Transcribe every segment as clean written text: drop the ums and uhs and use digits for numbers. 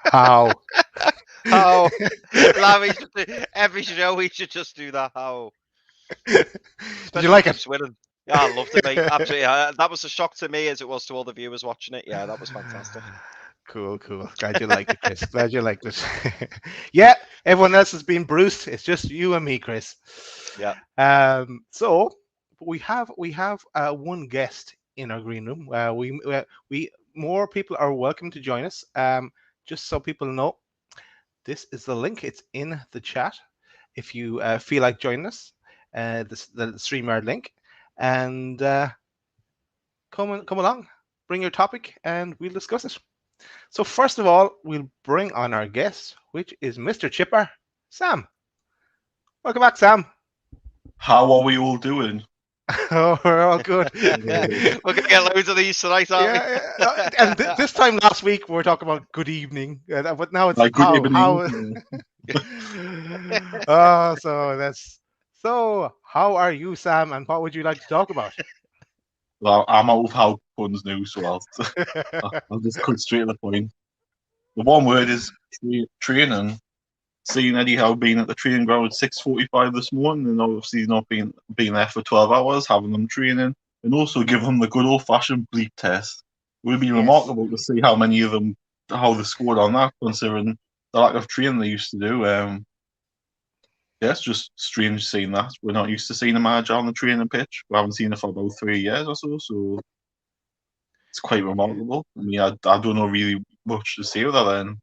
How? How? Larry, every show we should just do that. How? Did you like it? Winning. Yeah, I loved it, mate. Absolutely. That was a shock to me as it was to all the viewers watching it. Yeah, that was fantastic. Cool. Glad you liked it, Chris. Glad you liked it. Yeah, everyone else has been bruised. It's just you and me, Chris. Yeah. So we have one guest in our green room. We more people are welcome to join us. Just so people know, this is the link. It's in the chat. If you feel like joining us, the StreamYard link, and come along, bring your topic, and we'll discuss it. So first of all, we'll bring on our guest, which is Mr. Chipper, Sam. Welcome back, Sam. How are we all doing? Oh, we're all good. We're going to get loads of these tonight, aren't we? Yeah. And this time last week, we were talking about good evening. But now it's Like good evening. So how are you, Sam, and what would you like to talk about? Well, I'm out of how fun's new, so I'll just cut straight to the point. The one word is training. Seeing Eddie Howe being at the training ground at 6:45 this morning, and obviously not being there for 12 hours, having them training, and also give them the good old-fashioned bleep test. It would be remarkable to see how many of them, how they scored on that, considering the lack of training they used to do. Yeah, it's just strange seeing that. We're not used to seeing a manager on the training pitch. We haven't seen it for about 3 years or so it's quite remarkable. I mean, I don't know really much to say other than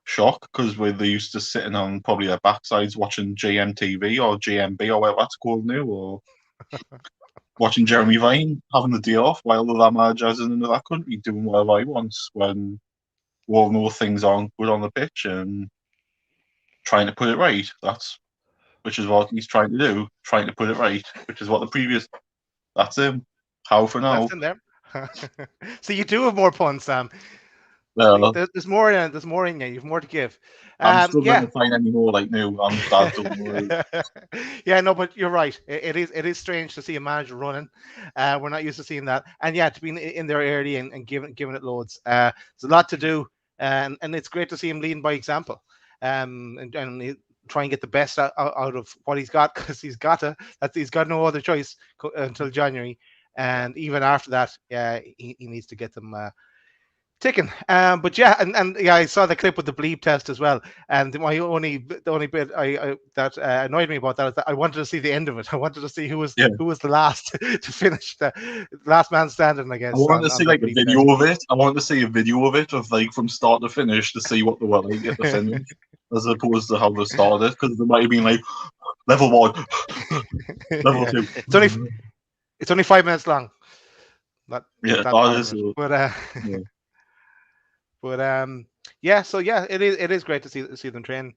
shock, because they're used to sitting on probably their backsides watching JMTV or JMB or whatever that's called now, or watching Jeremy Vine having the day off while the managers in another country doing whatever he wants, when we all know things aren't good on the pitch and trying to put it right. Which is what he's trying to do, trying to put it right, which is what the previous. That's him. How for now? That's in there. So you do have more puns, Sam. There's more in you. You've more to give. I'm still going to find any more like new. I'm glad. Don't worry. Yeah, no, but you're right. It is strange to see a manager running. We're not used to seeing that, and yeah, to be in there early and giving it loads. There's a lot to do, and it's great to see him leading by example. And try and get the best out of what he's got, because he's got no other choice until January, and even after that, he needs to get them ticking. But yeah, and yeah, I saw the clip with the bleep test as well, and the only bit that annoyed me about that is that I wanted to see the end of it. I wanted to see who was the last to finish, the last man standing, I guess. I wanted to see like a video of it. I wanted to see a video of it, of like from start to finish, to see what they were like at the finish, as opposed to how they started, because they might have been like level 1, level 2. It's only 5 minutes long. But yeah, so yeah, it is great to see them train.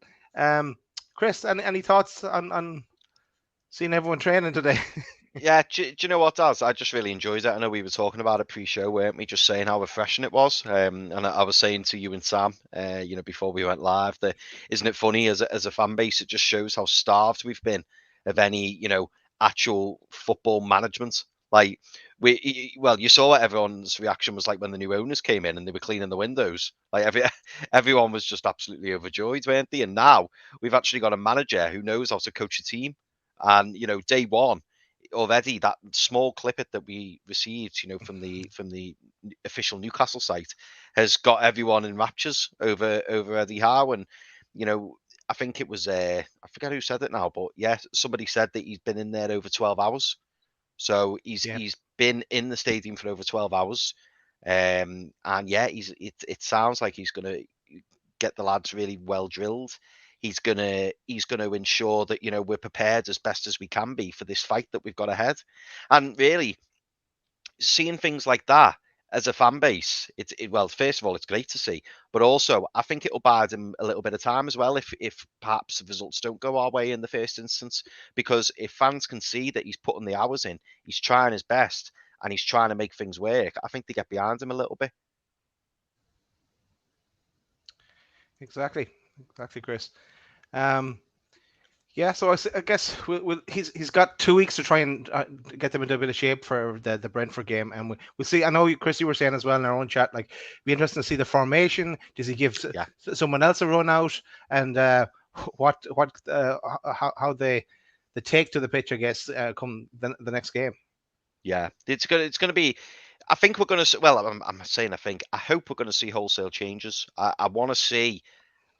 Chris, any thoughts on seeing everyone training today? Yeah, do you know what, Daz? I just really enjoyed it. I know we were talking about it pre-show, weren't we? Just saying how refreshing it was. And I was saying to you and Sam, before we went live, that isn't it funny as a fan base? It just shows how starved we've been of any, actual football management. Like you saw what everyone's reaction was like when the new owners came in and they were cleaning the windows. Like everyone was just absolutely overjoyed, weren't they? And now we've actually got a manager who knows how to coach a team. And day one already, that small clip that we received, from the official Newcastle site, has got everyone in raptures over Eddie Howe. And I think it was I forget who said it now, but yeah, somebody said that he's been in there over 12 hours. So he's been in the stadium for over 12 hours. And yeah, it sounds like he's going to get the lads really well drilled. he's gonna ensure that we're prepared as best as we can be for this fight that we've got ahead. And really, seeing things like that as a fan base, well, first of all, it's great to see, but also I think it'll buy him a little bit of time as well if perhaps the results don't go our way in the first instance, because if fans can see that he's putting the hours in, he's trying his best, and he's trying to make things work, I think they get behind him a little bit. Exactly, Chris. Yeah, so I guess he's got 2 weeks to try and get them into a bit of shape for the Brentford game, and we'll see. I know, Chris, you were saying as well in our own chat, like, it'd be interesting to see the formation. Does he give someone else a run out, and how they take to the pitch, I guess, come the next game. Yeah, it's gonna be. I think we're gonna. Well, I'm saying I think. I hope we're gonna see wholesale changes. I want to see.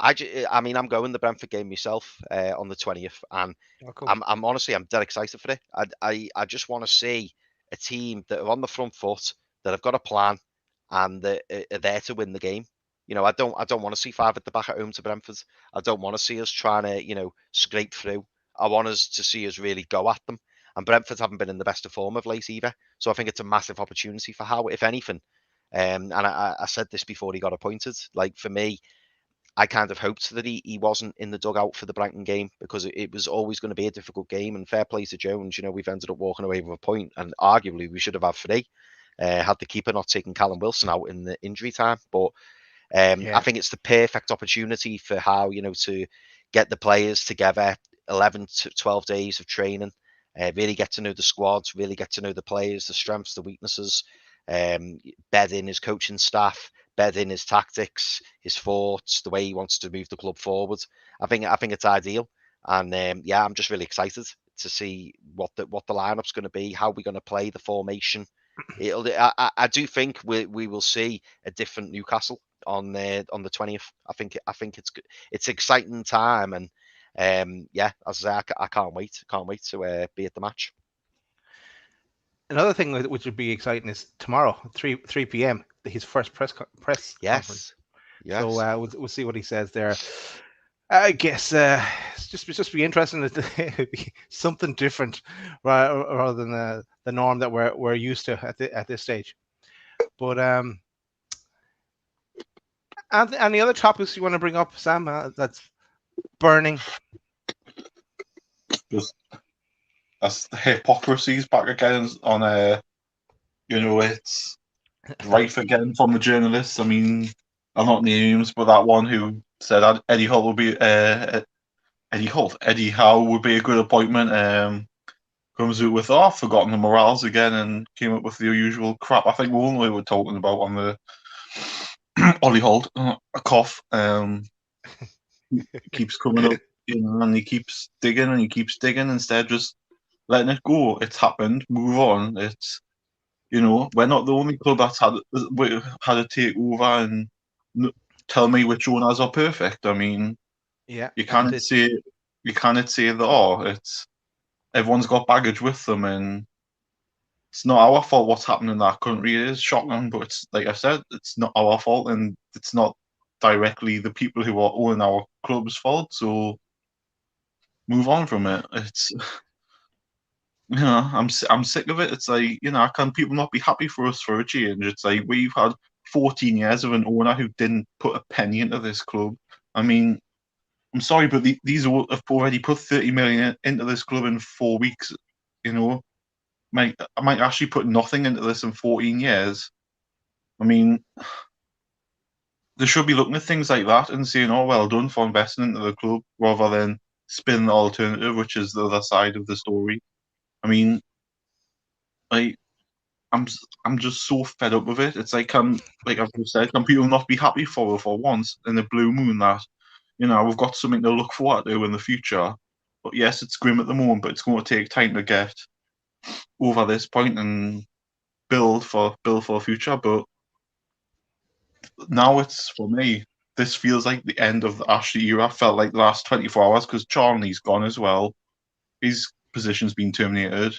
I mean, I'm going the Brentford game myself on the 20th, and cool. I'm honestly, I'm dead excited for it. I just want to see a team that are on the front foot, that have got a plan, and that are there to win the game. I don't want to see 5 at the back at home to Brentford. I don't want to see us trying to scrape through. I want us to see us really go at them. And Brentford haven't been in the best of form of late either, so I think it's a massive opportunity for Howe, if anything. And I said this before he got appointed. Like, for me, I kind of hoped that he wasn't in the dugout for the Brighton game, because it was always going to be a difficult game. And fair play to Jones, we've ended up walking away with a point, and arguably we should have had 3 had the keeper not taken Callum Wilson out in the injury time. But I think it's the perfect opportunity for Howe, to get the players together, 11 to 12 days of training, really get to know the squads, really get to know the players, the strengths, the weaknesses, bed in his coaching staff, bed in his tactics, his thoughts, the way he wants to move the club forward. I think it's ideal, and I'm just really excited to see what the lineup's going to be, how we're going to play the formation. I do think we will see a different Newcastle on the 20th. I think it's exciting time, and as I say, I can't wait to be at the match. Another thing which would be exciting is tomorrow, 3 p.m. his first press conference. Yes. So we'll see what he says there. I guess it's just be interesting to be something different rather than the norm that we're used to at this stage. But any other topics you want to bring up, Sam? That's burning. Just as the hypocrisy's back again on it's rife again from the journalists. I mean, I'm not names, but that one who said Eddie Howe would be Eddie Howe would be a good appointment. Comes out with forgotten the morals again, and came up with the usual crap. I think we were talking about on the Ollie Holt, a cough. Keeps coming up, and he keeps digging and he keeps digging instead of just letting it go. It's happened. Move on. It's we're not the only club that's had a takeover and tell me which owners are perfect. I mean, you can't say that. It's everyone's got baggage with them, and it's not our fault what's happening in that country. It is shocking, but it's like I said, it's not our fault, and it's not directly the people who are owning our club's fault. So move on from it. It's I'm sick of it. It's like, can people not be happy for us for a change? It's like we've had 14 years of an owner who didn't put a penny into this club. I mean, I'm sorry, but these have already put 30 million into this club in 4 weeks. I might actually put nothing into this in 14 years. I mean, they should be looking at things like that and saying, "Oh, well done for investing into the club," rather than spin the alternative, which is the other side of the story. I mean, I'm just so fed up with it. It's like, like I've just said, can people not be happy for once in the blue moon that we've got something to look forward to in the future? But yes, it's grim at the moment, but it's going to take time to get over this point and build for the future. But now it's, for me, this feels like the end of the Ashley era. Felt like the last 24 hours because Charnley's gone as well. His position's been terminated.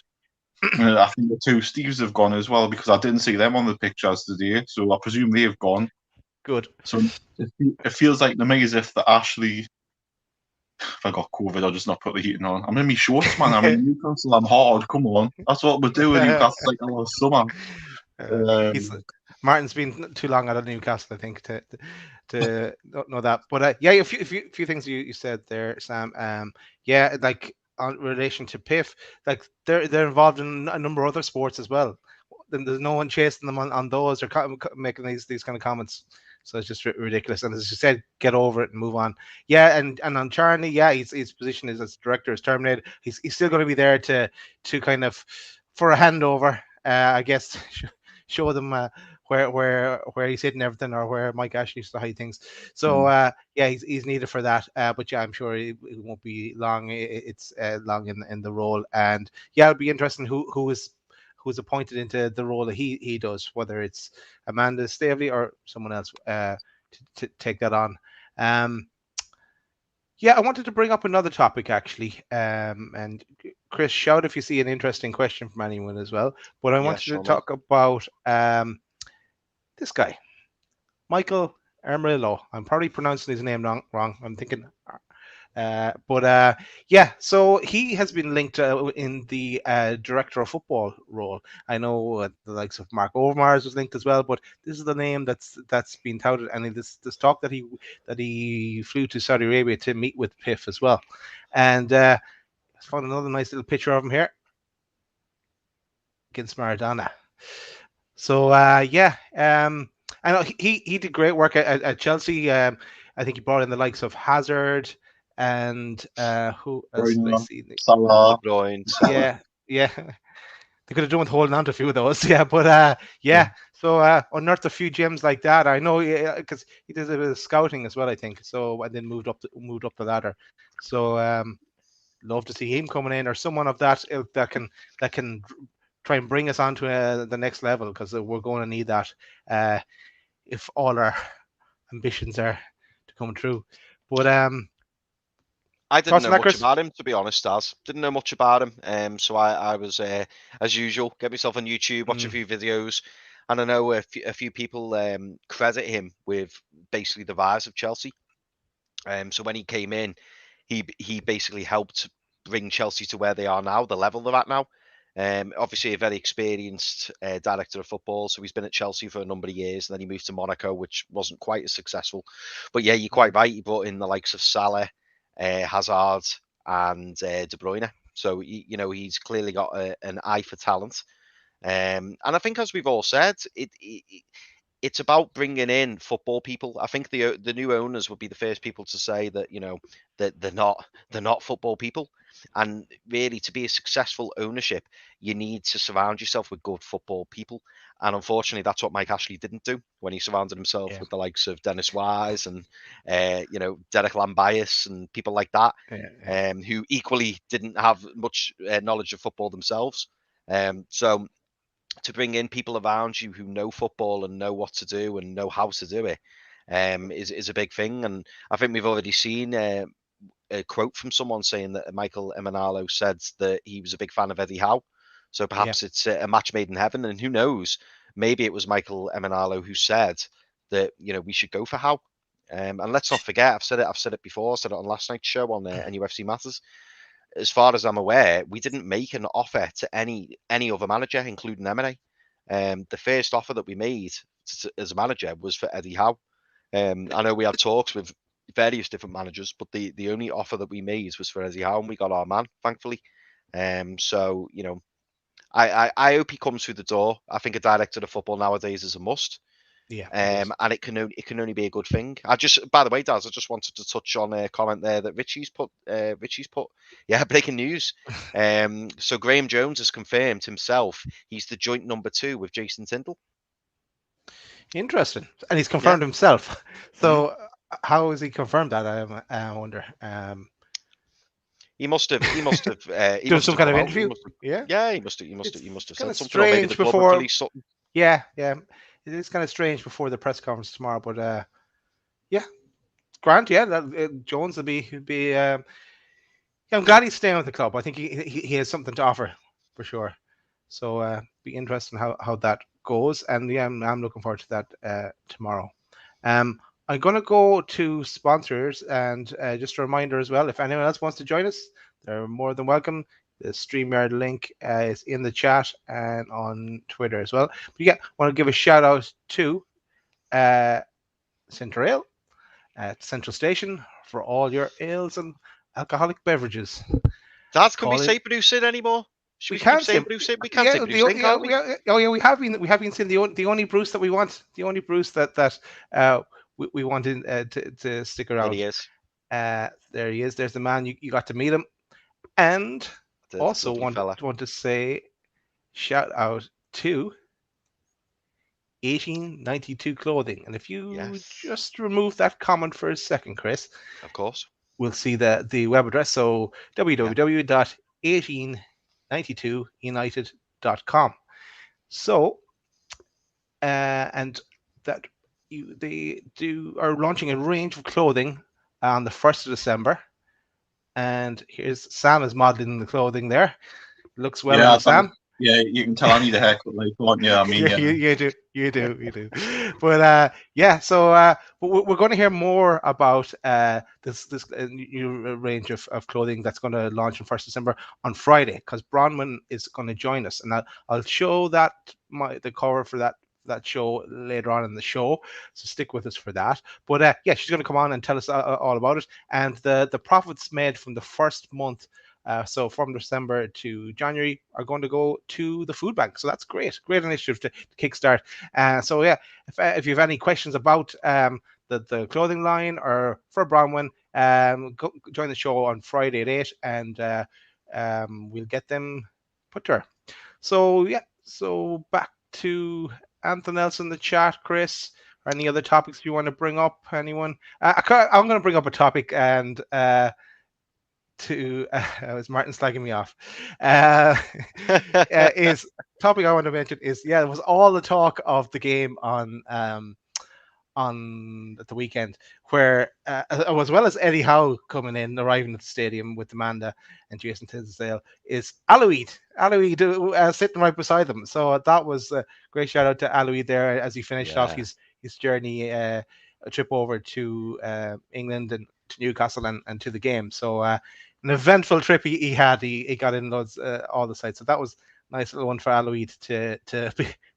I think the 2 Steves have gone as well, because I didn't see them on the pictures today, so I presume they've gone. Good. So it feels like to me as if the Ashley if I got COVID, I'll just not put the heating on. I'm in my shorts, man. I'm in Newcastle. I'm hard. Come on, that's what we're doing. Newcastle like our summer. He's Martin's been too long out of Newcastle, I think, to not know that. But yeah, a few things you said there, Sam. Yeah, like on relation to PIF, like they're involved in a number of other sports as well. Then there's no one chasing them on those or making these kind of comments. So it's just ridiculous. And as you said, get over it and move on. Yeah, and on Charney, yeah, his position is as director is terminated. He's still going to be there to kind of for a handover. I guess show them where he's hitting everything or where Mike Ashley used to hide things. So yeah, he's needed for that. But yeah, I'm sure it won't be long. It's long in the role, and yeah, it'll be interesting who's appointed into the role that he does, whether it's Amanda Stavely or someone else to take that on. Yeah, I wanted to bring up another topic actually, and Chris, shout if you see an interesting question from anyone as well. But I wanted to talk about this guy, Michael Ermerillo. I'm probably pronouncing his name wrong. I'm thinking, but yeah. So he has been linked in the director of football role. I know the likes of Mark Overmars was linked as well, but this is the name that's been touted, and this talk that he flew to Saudi Arabia to meet with PIF as well, and I found another nice little picture of him here against Maradona. So yeah, I know he did great work at Chelsea. I think he brought in the likes of Hazard and who else did I see? Salah. Salah. Yeah. They could have done with holding on to a few of those, yeah. But yeah, so unearthed a few gems like that. I know because he did a bit of scouting as well, I think. So and then moved up the ladder. So love to see him coming in or someone of that ilk that can try and bring us on to the next level, because we're going to need that if all our ambitions are to come true. But I didn't know much about him, to be honest, Daz. Didn't know much about him. So I was, as usual, get myself on YouTube, watch a few videos. And I know a few people credit him with basically the rise of Chelsea. So when he came in, he basically helped bring Chelsea to where they are now, the level they're at now. Obviously, a very experienced director of football. So he's been at Chelsea for a number of years, and then he moved to Monaco, which wasn't quite as successful. But yeah, you're quite right. He brought in the likes of Salah, Hazard, and De Bruyne. So he's clearly got an eye for talent. And I think, as we've all said, it's about bringing in football people. I think the new owners would be the first people to say that that they're not football people. And really, to be a successful ownership, you need to surround yourself with good football people. And unfortunately, that's what Mike Ashley didn't do when he surrounded himself with the likes of Dennis Wise and Derek Lambias and people like that, who equally didn't have much knowledge of football themselves. So to bring in people around you who know football and know what to do and know how to do it is a big thing. And I think we've already seen a quote from someone saying that Michael Emenalo said that he was a big fan of Eddie Howe. So perhaps it's a match made in heaven. And who knows, maybe it was Michael Emenalo who said that, we should go for Howe. And let's not forget, I've said it before, I said it on last night's show on NUFC Matters. As far as I'm aware, we didn't make an offer to any other manager, including Emery. The first offer that we made as a manager was for Eddie Howe. I know we had talks with various different managers, but the only offer that we made was for Eddie Howe, and we got our man, thankfully. So I hope he comes through the door. I think a director of football nowadays is a must. Yeah. And it can only be a good thing. By the way, Daz, I just wanted to touch on a comment there that Richie's put. Yeah, breaking news. So Graham Jones has confirmed himself he's the joint number 2 with Jason Tindall. Interesting, and he's confirmed himself. So how has he confirmed that? I wonder. He must have. He must some kind of interview. Yeah, he must have said something. Or maybe the club have released something. Yeah. It is kind of strange before the press conference tomorrow, but yeah, Grant. Yeah, Jones will be. I'm glad he's staying with the club. I think he has something to offer for sure. So be interesting how that goes, and yeah, I'm looking forward to that tomorrow. I I'm going to go to sponsors, and just a reminder as well, if anyone else wants to join us, they're more than welcome. The StreamYard link is in the chat and on Twitter as well. But yeah, I want to give a shout out to Central Ale at Central Station for all your ales and alcoholic beverages. Dad, can we Call it. say Bruce in anymore? Should We we keep can't say saying Bruce in? We can't say Bruce in, can't we? oh yeah, we have been saying the only Bruce that we want, the only Bruce that we want to stick There around. he is. There he is. There's the man. You got to meet him, and The also lovely fella. want to say shout out to 1892 Clothing. And if you Yes. just remove that comment for a second, Chris, Of course. we'll see the web address. So www.1892united.com. So, and that they are launching a range of clothing on the 1st of December. And here's Sam is modeling the clothing there. Looks well on you, Sam. Yeah, you can tell I need a haircut, like, don't you? I mean, yeah, you do. But so we're going to hear more about this new range of clothing that's going to launch on 1st December on Friday, because Bronwyn is going to join us, and I'll show the cover for that show later on in the show, so stick with us for that. But she's going to come on and tell us all about it, and the profits made from the first month, so from December to January, are going to go to the food bank. So that's great initiative to kickstart. So yeah, if you have any questions about the clothing line or for Bronwyn, go join the show on Friday at 8, and we'll get them put to her. So yeah, so back to anything else in the chat, Chris, or any other topics you want to bring up? Anyone? I'm going to bring up a topic, and was Martin slagging me off. Is topic I want to mention is it was all the talk of the game on the weekend, where as well as Eddie Howe arriving at the stadium with Amanda and Jason Tisdale, is Aloid sitting right beside them. So that was a great shout out to Aloid there as he finished off his journey, a trip over to England and to Newcastle and to the game. So an eventful trip he had. He got in those all the sites. So that was a nice little one for Aloid to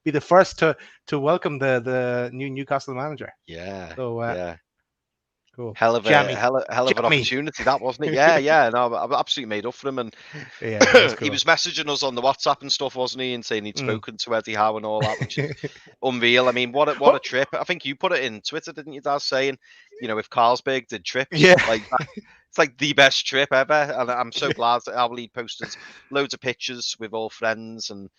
be the first to welcome the new Newcastle manager. Yeah. So cool. Hell of an opportunity that, wasn't it? Yeah. No, I'm absolutely made up for him, and cool. He was messaging us on the WhatsApp and stuff, wasn't he, and saying he'd spoken to Eddie Howe and all that, which is unreal. I mean, what a trip! I think you put it in Twitter, didn't you, Daz, saying, if Carlsberg did trips like that, it's like the best trip ever. And I'm so glad that Aloid posted loads of pictures with all friends and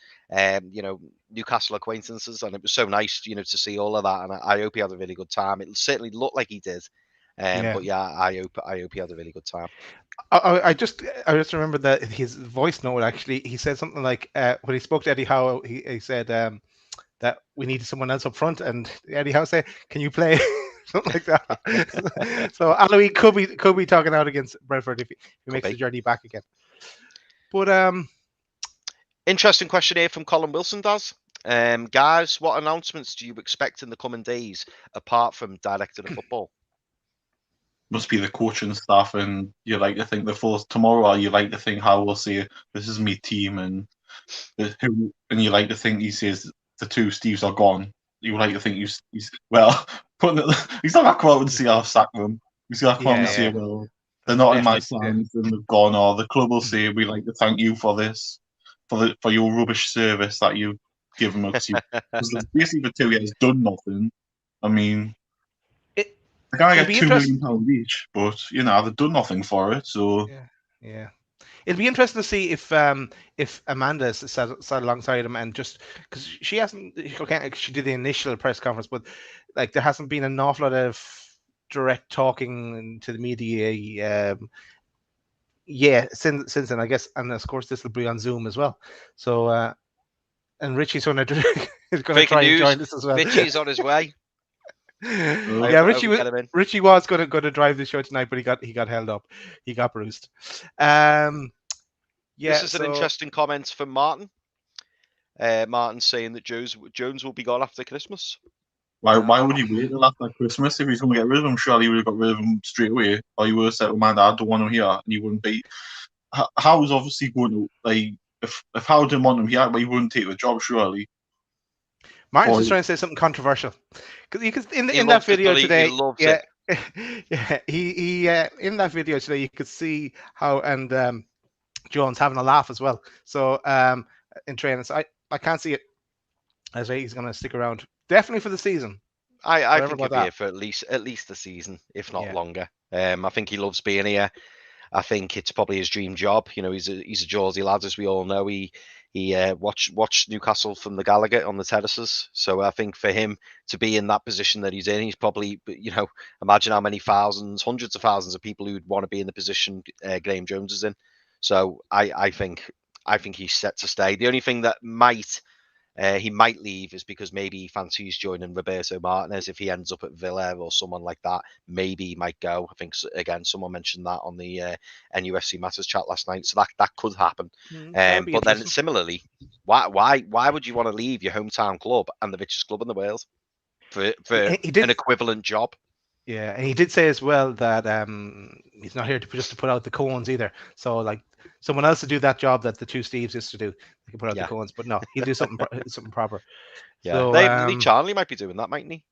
Newcastle acquaintances, and it was so nice, to see all of that. And I hope he had a really good time. It certainly looked like he did. But yeah, I hope he had a really good time. I just remember that his voice note, actually, he said something like when he spoke to Eddie Howe, he said that we needed someone else up front, and Eddie Howe said, "Can you play?" Something like that. So Aloid could be talking out against Brentford if he makes the journey back again. But interesting question here from Colin Wilson, Daz. Guys, what announcements do you expect in the coming days apart from director of football? Must be the coaching staff, and you like to think tomorrow, you like to think how we'll say this is my team, and you like to think he says the two Steves are gone. You like to think he's not going to come out and say I'll sack them. He's going to come out and say, well, they're not in my plans and they've gone, or the club will say, we like to thank you for this, for your rubbish service that you've given us. Because basically for 2 years done nothing. I mean, the guy got £2 million each, but they've done nothing for it. So yeah. It'd be interesting to see if Amanda sat alongside him, and just because she did the initial press conference, but like there hasn't been an awful lot of direct talking to the media. Since then, I guess, and of course this will be on Zoom as well. So and Richie's going to try and join this as well. Richie's on his way. Richie was going to drive the show tonight, but he got held up. He got bruised. This is an interesting comment from Martin. Martin saying that Jones will be gone after Christmas. Why would you wait till after Christmas if he's going to get rid of him? Surely he would have got rid of him straight away, or you would have said, "Oh man, I don't want him here," and he wouldn't be. How's obviously going to like if Howe didn't want him here, but he wouldn't take the job surely. Martin's just trying to say something controversial because you could in that loves it, video doesn't he? today. He loves Yeah, it. yeah. He in that video today you could see how and Jones having a laugh as well. So in training, so I can't see it as he's going to stick around definitely for the season. I Whatever think he'll about be that. here for at least the season, if not Yeah. longer. I think he loves being here. I think it's probably his dream job. You know, he's a Jersey lad, as we all know. He watched Newcastle from the Gallagher on the terraces. So I think for him to be in that position that he's in, he's probably, you know, imagine how many thousands, hundreds of thousands of people who'd want to be in the position Graham Jones is in. So I think he's set to stay. The only thing that he might leave is because maybe he fancies joining Roberto Martinez if he ends up at Villa or someone like that. Maybe he might go. I think again someone mentioned that on the NUFC Matters chat last night, so that could happen. But then similarly, why would you want to leave your hometown club and the richest club in the world for an equivalent job? Yeah, and he did say as well that he's not here just to put out the cones either. So like someone else to do that job that the two Steves used to do, they can put out the cones. But no, he'll do something something proper. Yeah, so, Lee Charnley might be doing that, mightn't he?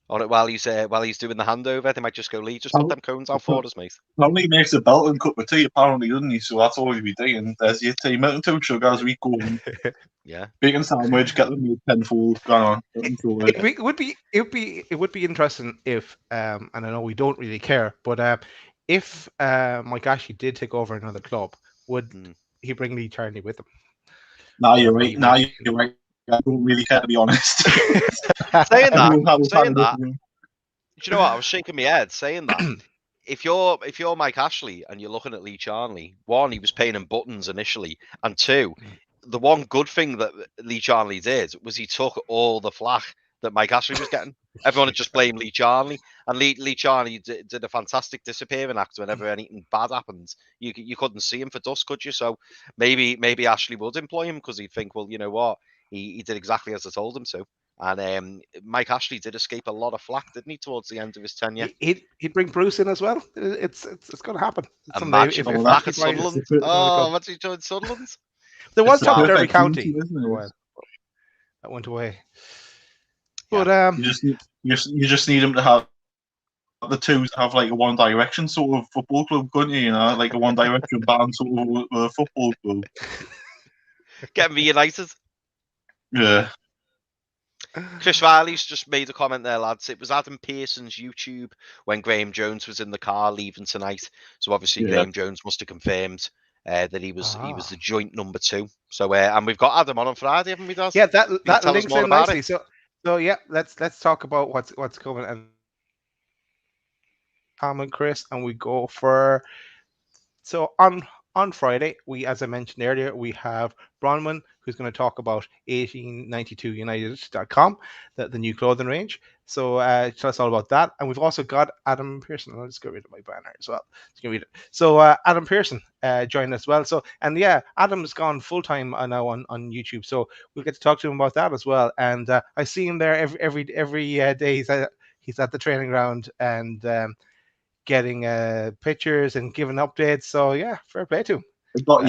Or while he's doing the handover, they might just go, Lee, just put them cones out for us, mate. Probably makes a belt and cup of tea, apparently, doesn't he? So that's all he'll be doing. There's your tea, milk and two sugars, we go. Yeah. Bacon sandwich, get them tenfold, going on. It would be interesting if and I know we don't really care, but if Mike Ashley did take over another club, would he bring Lee Charnley with him? Nah, you're right. I don't really care, to be honest. saying that, do you know what? I was shaking my head saying that. If you're Mike Ashley and you're looking at Lee Charnley, one, he was paying him buttons initially, and two, the one good thing that Lee Charnley did was he took all the flack that Mike Ashley was getting. Everyone had just blamed Lee Charnley, and Lee Charnley did a fantastic disappearing act whenever anything bad happened. You couldn't see him for dust, could you? So maybe Ashley would employ him because he'd think, well, you know what, he did exactly as I told him to. And Mike Ashley did escape a lot of flack, didn't he, towards the end of his tenure? He'd bring Bruce in as well. It's going to happen. Imagine if back at Sunderland. Oh, imagine he joined Sunderland. There was talk of Derby County for a while. That went away. But you just need him to have the two have like a One Direction sort of football club, couldn't you? You know, like a One Direction band sort of a football club. Get him reunited. Yeah. Chris Riley's just made a comment there, lads. It was Adam Pearson's YouTube when Graham Jones was in the car leaving tonight. So obviously Graham Jones must have confirmed that he was the joint number 2. So and we've got Adam on Friday, haven't we, Daz? Yeah, that links in nicely. So yeah, let's talk about what's coming and Tom and Chris, and we go for on Friday, as I mentioned earlier, we have Bronwyn, who's going to talk about 1892united.com, the new clothing range. So tell us all about that. And we've also got Adam Pearson. I'll just get rid of my banner as well. So Adam Pearson joined us as well. So, and yeah, Adam's gone full-time now on YouTube. So we'll get to talk to him about that as well. And I see him there every day. He's at the training ground and getting pictures and giving updates. So yeah, fair play to him. He's got a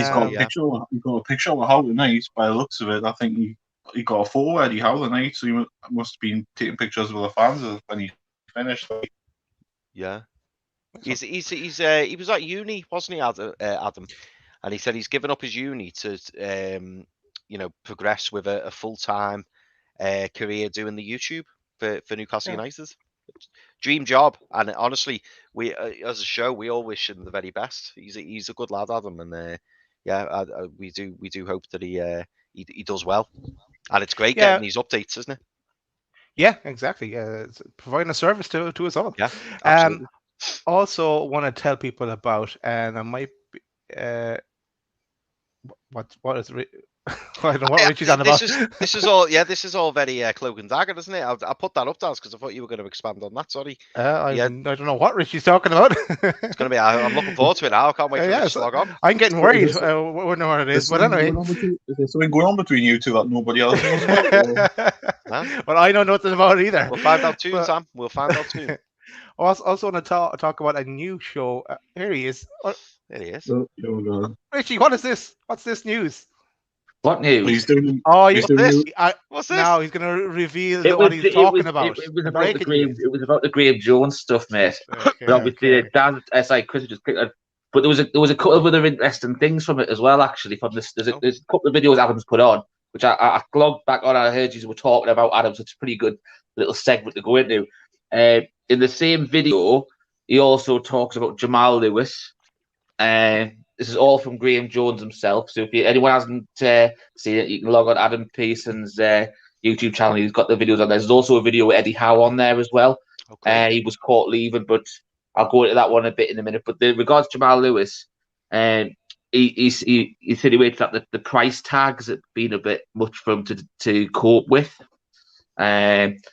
picture of Howe tonight by the looks of it. I think he got a photo of Eddie Howe tonight, so he must have been taking pictures with the fans when he finished. Yeah, he was at uni, wasn't he, Adam? And he said he's given up his uni to progress with a full-time career doing the YouTube for Newcastle United. Dream job, and honestly, we as a show we all wish him the very best. He's a good lad, Adam, and we do hope that he does well, and it's great getting these updates, isn't it? Yeah, exactly. It's providing a service to us all. Yeah, absolutely. Also, want to tell people about, and I might be, what is it? I don't know what Richie's on about. This is all very cloak and dagger, isn't it? I'll put that up, Daz, because I thought you were going to expand on that. Sorry. I don't know what Richie's talking about. It's going to be. I'm looking forward to it now. I can't wait for it to log on. I'm getting worried. Wouldn't know what it is, but anyway. Is there something going on between you two that nobody else knows about? Well, I know nothing about it either. We'll find out soon, Sam. We'll find out soon. Also want to talk about a new show. Here he is. There he is. Richie, what is this? What's this news? What news? He's doing. What's this? What's this? Now he's going to reveal what he's talking about. It was about the Graham Jones stuff, mate. But obviously, Dan, Chris just picked. But there was a couple of other interesting things from it as well. Actually, from this, there's a couple of videos Adam's put on, which I logged back on. I heard you were talking about Adams. It's a pretty good little segment to go into. In the same video, he also talks about Jamal Lewis. This is all from Graham Jones himself. So if anyone hasn't seen it, you can log on Adam Pearson's YouTube channel. He's got the videos on there. There's also a video with Eddie Howe on there as well. Okay. He was caught leaving, but I'll go into that one a bit in a minute. But regards to Jamal Lewis, he insinuated that the price tags have been a bit much for him to cope with, and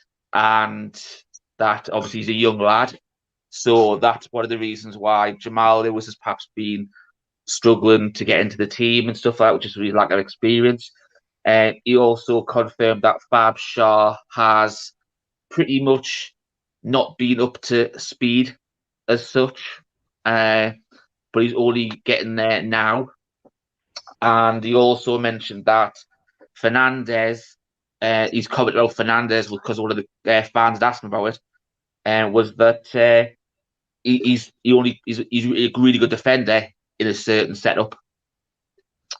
that obviously he's a young lad. So that's one of the reasons why Jamal Lewis has perhaps been struggling to get into the team and stuff like that, which is really lack of experience. He also confirmed that Fab Shah has pretty much not been up to speed as such, but he's only getting there now. And he also mentioned that Fernandez, he's commented about Fernandez because one of the fans had asked him about it, was that he's a really good defender in a certain setup,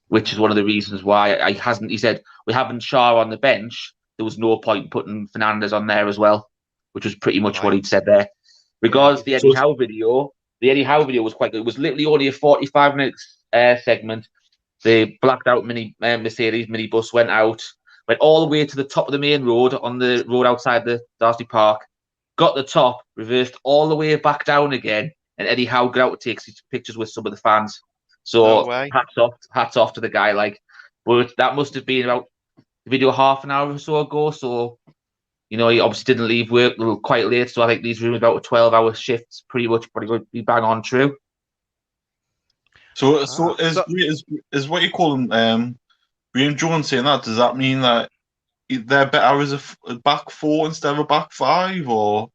which is one of the reasons why he said we haven't Shah on the bench. There was no point putting Fernandez on there as well, which was pretty much what he'd said there. Regards the Eddie Howe video, was quite good. It was literally only a 45-minute segment. The blacked out Mercedes minibus went all the way to the top of the main road on the road outside the Darcy Park, got the top, reversed all the way back down again, and Eddie Howe got out to take pictures with some of the fans. So hats off to the guy. But that must have been about the video half an hour or so ago. So, he obviously didn't leave work quite late. So I think these rooms about 12-hour shifts pretty much be bang on true. So is what you call him, Graham Jones saying that? Does that mean that they're better as a back four instead of a back five, or?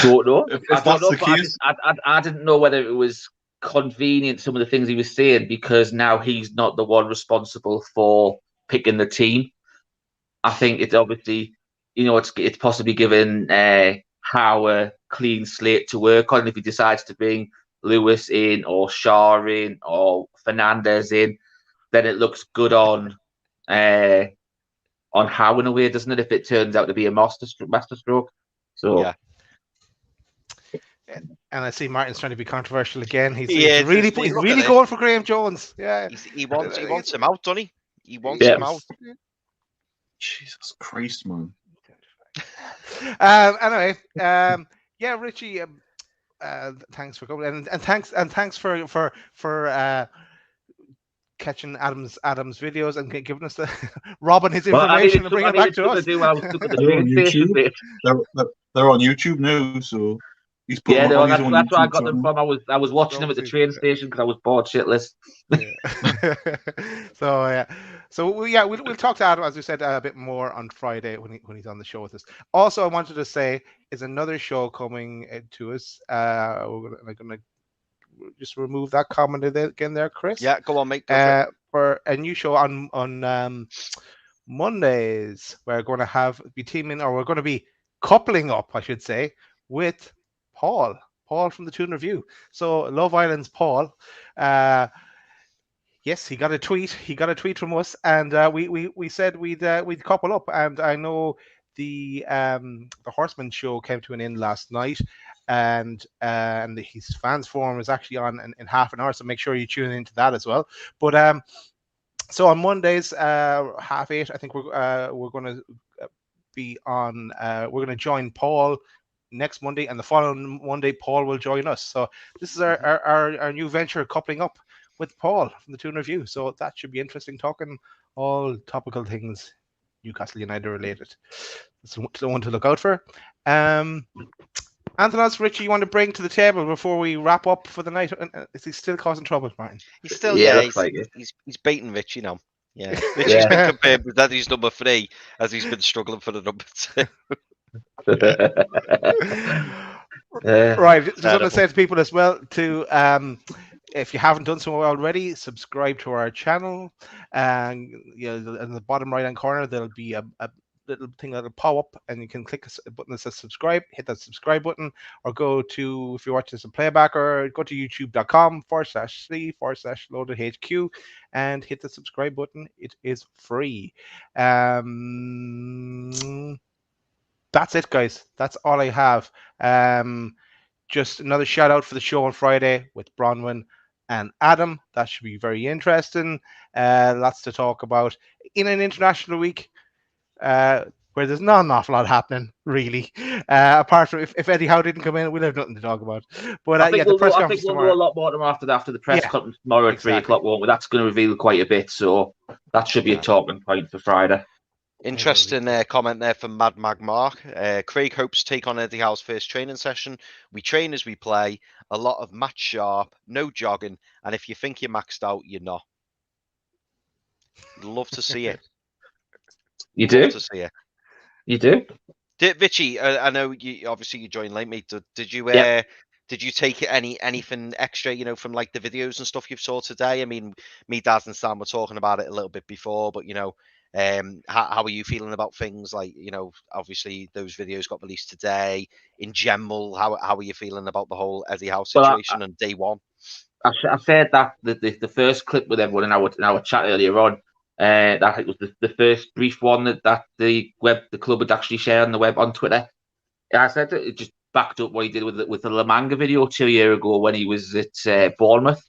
Don't know. If that's the case, I didn't know whether it was convenient, some of the things he was saying, because now he's not the one responsible for picking the team. I think it's obviously, it's possibly given Howe a clean slate to work on. If he decides to bring Lewis in or Shah in or Fernandez in, then it looks good on Howe in a way, doesn't it? If it turns out to be a masterstroke. So yeah. And I see Martin's trying to be controversial again. He's really going for Graham Jones. Yeah, he wants him out, doesn't he? He wants him out. Jesus Christ, man. Anyway, Richie. Thanks for coming, and thanks for catching Adam's videos and giving us the robbing his information and bringing it back to us. They're on YouTube now, so he's put that's where I got them from. I was watching them at the train station because I was bored shitless. So we'll talk to Adam, as we said, a bit more on Friday when he's on the show with us. Also, I wanted to say is another show coming to us. We're gonna just remove that comment again there, Chris. Yeah, go on, mate. For a new show on Mondays, we're going to be teaming, or we're going to be coupling up, I should say, with Paul from the Toon Review. So Love Island's Paul. Yes, he got a tweet. He got a tweet from us, and we said we'd couple up. And I know the Horseman show came to an end last night, and his fans forum is actually on in half an hour. So make sure you tune into that as well. But so on Mondays, 8:30, I think we're going to be on. We're going to join Paul next Monday, and the following Monday, Paul will join us. So this is our new venture, coupling up with Paul from the Toon Review. So that should be interesting, talking all topical things Newcastle United related. It's the one to look out for. Anything else, Richie, you want to bring to the table before we wrap up for the night? Is he still causing trouble, Martin? He's still, he's beating Richie now. Yeah, Richie's been compared with that he's number 3 as he's been struggling for the number 2. Right, just want to say to people as well to if you haven't done so already, subscribe to our channel. And in the bottom right hand corner there'll be a little thing that'll pop up, and you can click a button that says subscribe. Hit that subscribe button, or go to, if you're watching this in playback, or go to youtube.com/c/loadedhq and hit the subscribe button. It is free. That's it, guys. That's all I have. Just another shout out for the show on Friday with Bronwyn and Adam. That should be very interesting. Lots to talk about in an international week where there's not an awful lot happening, really. Apart from if Eddie Howe didn't come in, we'll have nothing to talk about. But the press conference tomorrow. We'll know a lot more after the press conference tomorrow at 3 o'clock. Won't we? That's going to reveal quite a bit. So that should be a talking point for Friday. Interesting comment there from Mad Mag Mark. Craig hopes to take on Eddie Howe's first training session. We train as we play. A lot of match sharp, no jogging, and if you think you're maxed out, you're not. Love to see it. You do? Love to see it. You do? Vichy, I know you obviously you joined late, mate. Did you take anything extra, from like the videos and stuff you've saw today? I mean, me, Daz, and Sam were talking about it a little bit before, but how are you feeling about things like, obviously those videos got released today. In general, how are you feeling about the whole Eddie Howe situation on day one? I said that the first clip with everyone in our chat earlier on, that it was the first brief one that the club had actually shared on the web on Twitter. I said that it just backed up what he did with the La Manga video 2 years ago when he was at Bournemouth.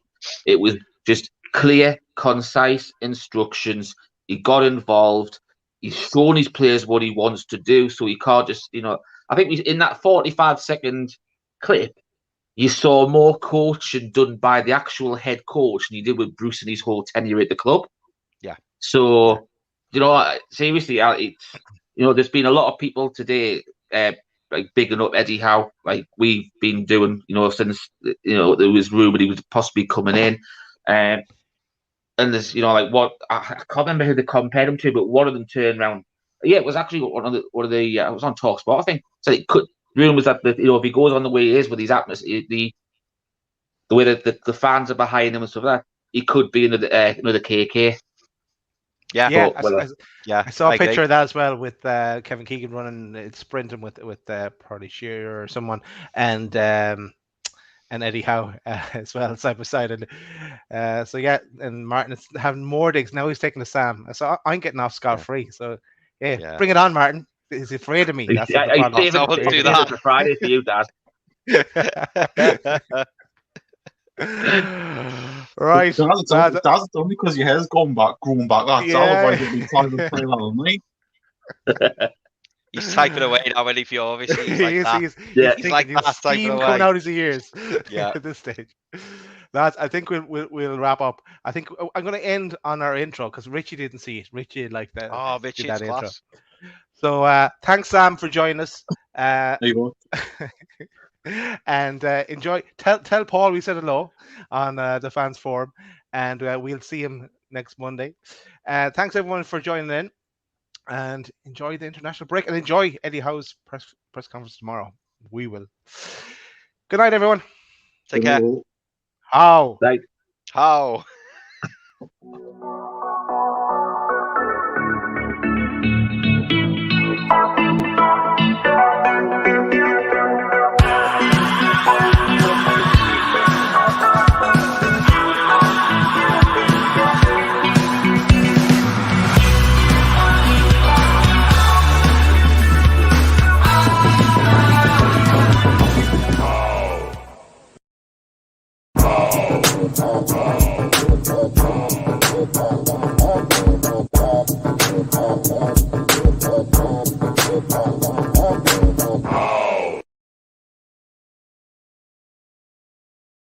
It was just clear, concise instructions. He got involved. He's shown his players what he wants to do, so he can't just, I think in that 45-second clip, you saw more coaching done by the actual head coach than you did with Bruce and his whole tenure at the club. Yeah. So, seriously, there's been a lot of people today like bigging up Eddie Howe, like we've been doing, since there was rumored he was possibly coming in, and there's what I can't remember who they compared him to, but one of them turned around. Yeah, it was actually one of the it was on TalkSport, I think. So it could rumours that if he goes on the way he is with his atmosphere, the way that the fans are behind him and stuff like that, he could be another KK. Yeah, I saw a picture of that as well with Kevin Keegan running, sprinting with probably Shearer or someone, and Eddie Howe as well side by side, and and Martin is having more digs now. He's taking the Sam, so I'm getting off scot free. So bring it on, Martin. He's afraid of me. That's do that for Friday for you, Dad. Right, that's only because your hair's grown back. That's otherwise it'd be time to play that on me. He's typing away now, and if you obviously he's like that, steam coming out his ears. Yeah, at this stage. I think we'll wrap up. I think I'm going to end on our intro because Richie didn't see it. Richie liked that. Oh, Richie, that intro. So thanks, Sam, for joining us. There you go. And enjoy. Tell Paul we said hello on the fans forum, and we'll see him next Monday. Thanks everyone for joining in, and enjoy the international break, and enjoy Eddie Howe's press conference tomorrow. We will. Good night, everyone. Take care. How? How? How?